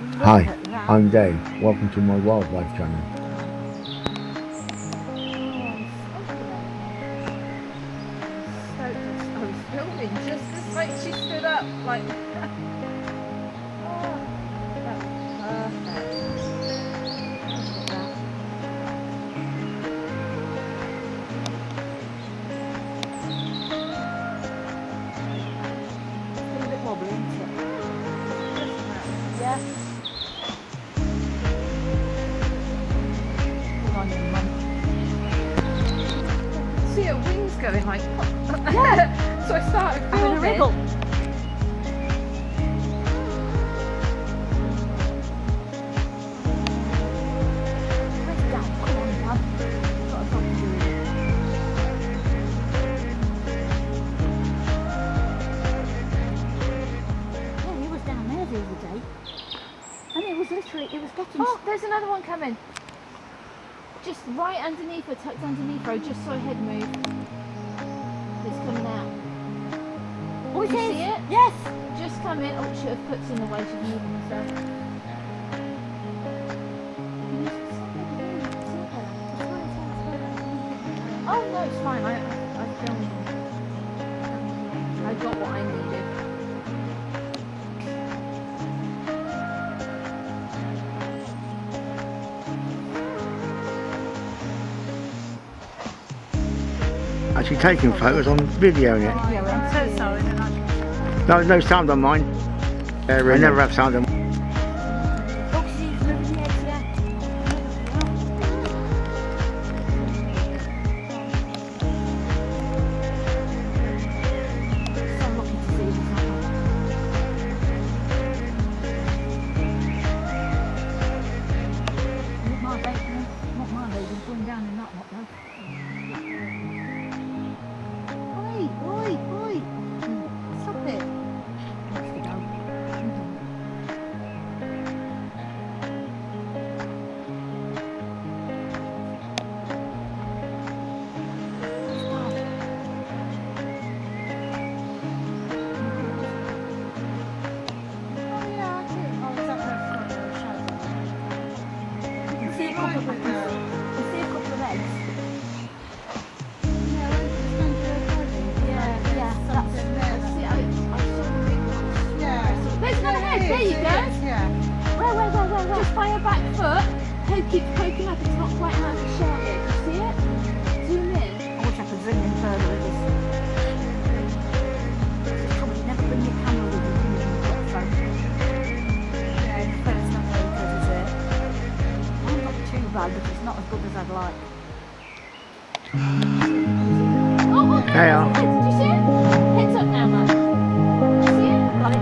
Hi, I'm Dave. Welcome to my wildlife channel. I was filming just as like she stood up, like. Oh, that was It's a bit wobbly, isn't it? Yeah. Good on you, Mum. See her wings going like. Yeah. So I started Having a filming. wriggle. Where's Dad? Come on, Dad. Got a job to do. Yeah, he was down there the other day. And it was literally, it was getting... Oh, there's another one coming. Just right underneath her, tucked underneath her, just so her head moved. It's coming out. Oh, Do you is. see it? Yes. Just come in. Oh, shit, her foot's in the way. She's moving herself. Oh no, it's fine. I filmed. I got what I needed. Actually taking photos, I'm videoing it. Yeah, I'm so sorry. No sound on mine. I never have sound on. Oh, she's moving the eggs, yeah. So lucky to see this happen. Not my baby, going down in that lot though. Oi! Stop it. Wants to go. You can see a couple of eggs. Yeah, that's it. See, I saw the big ones. There's another head. There you go. Where? Just by her back foot. Keeps poking up. It's not quite out of the shell yet. Do you see it? Zoom in. I wish I could zoom in further with this. Just probably never bring your camera with you, do you, when you've got a phone? Yeah, the phone's not very good, is it? Mine's not too bad, but it's not as good as I'd like. Oh, look, Hey, there's the head. Did you see it? Heads up now, Mum. You see it? Got it.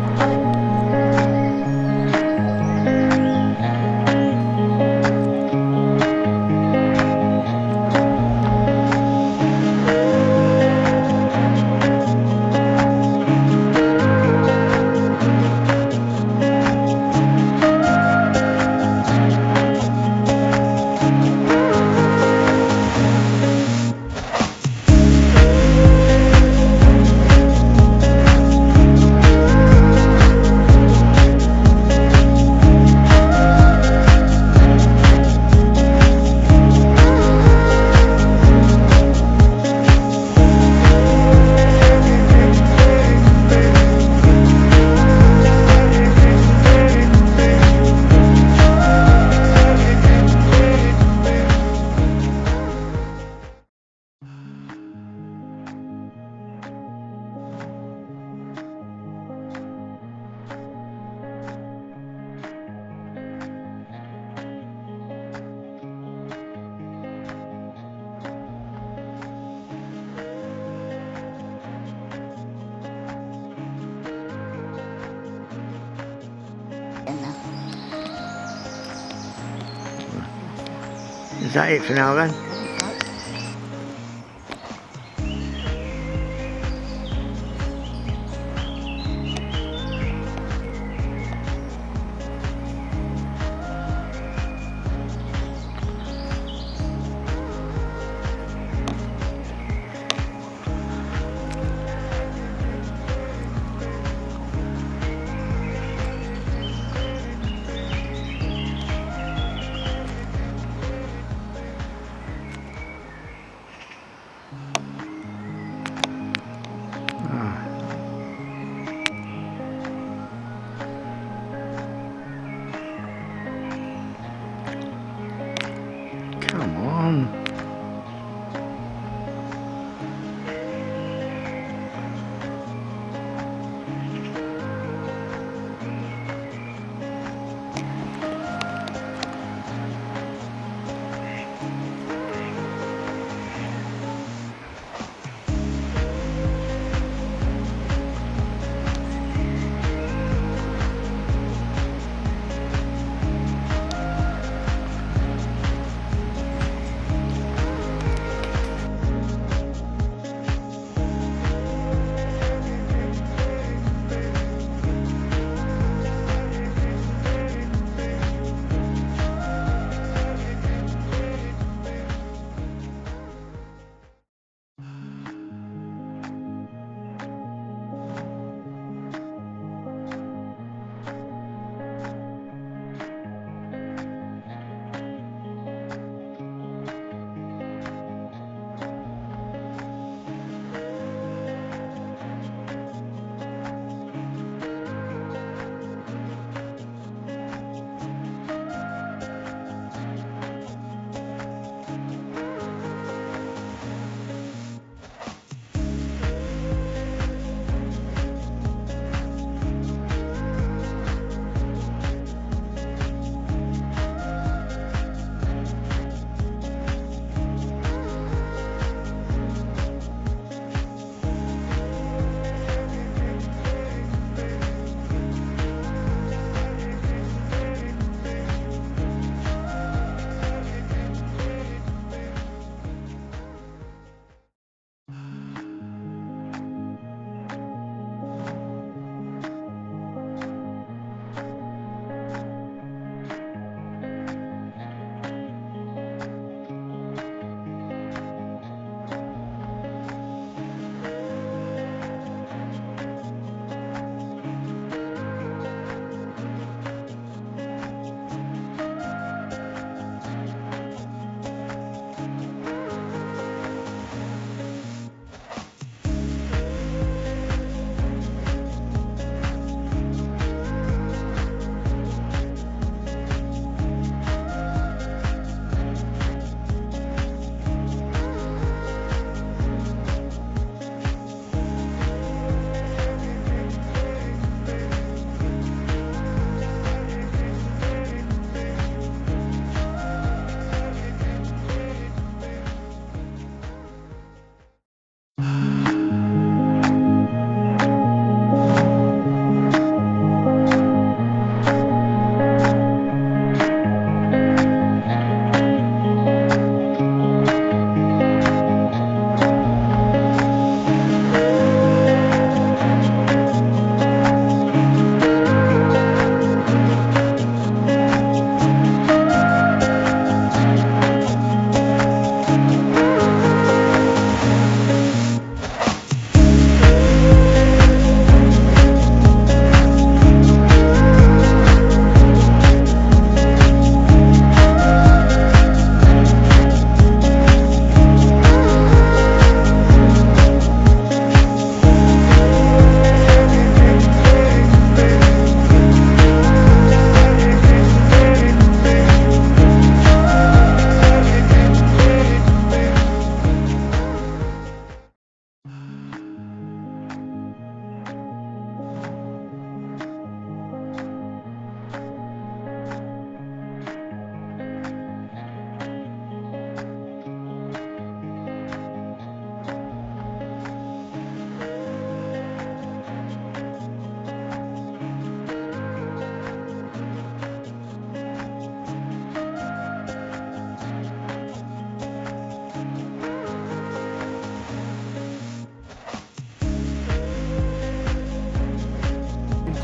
Is that it for now then?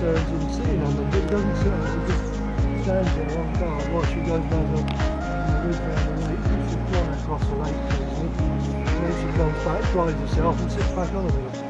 turns and sitting on them, but it doesn't sit on them, it just stands there on guard while she goes down the route around the lake. She's flying across the lake, basically. Then she comes back, dries herself and sits back on them.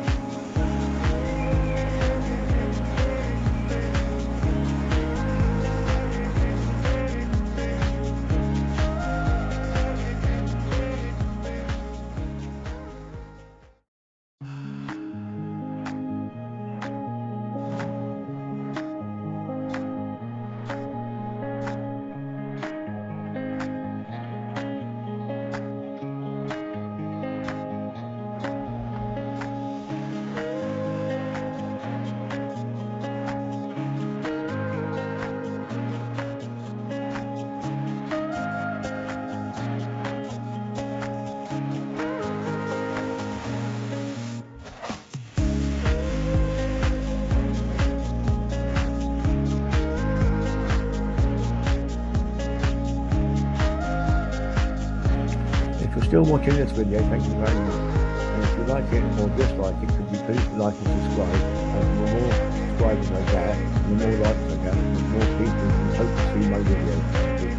still watching this video, thank you very much. And if you like it or dislike it, could you please like and subscribe? And the more subscribers I get, the more likes I get, the more people can hope to see my videos.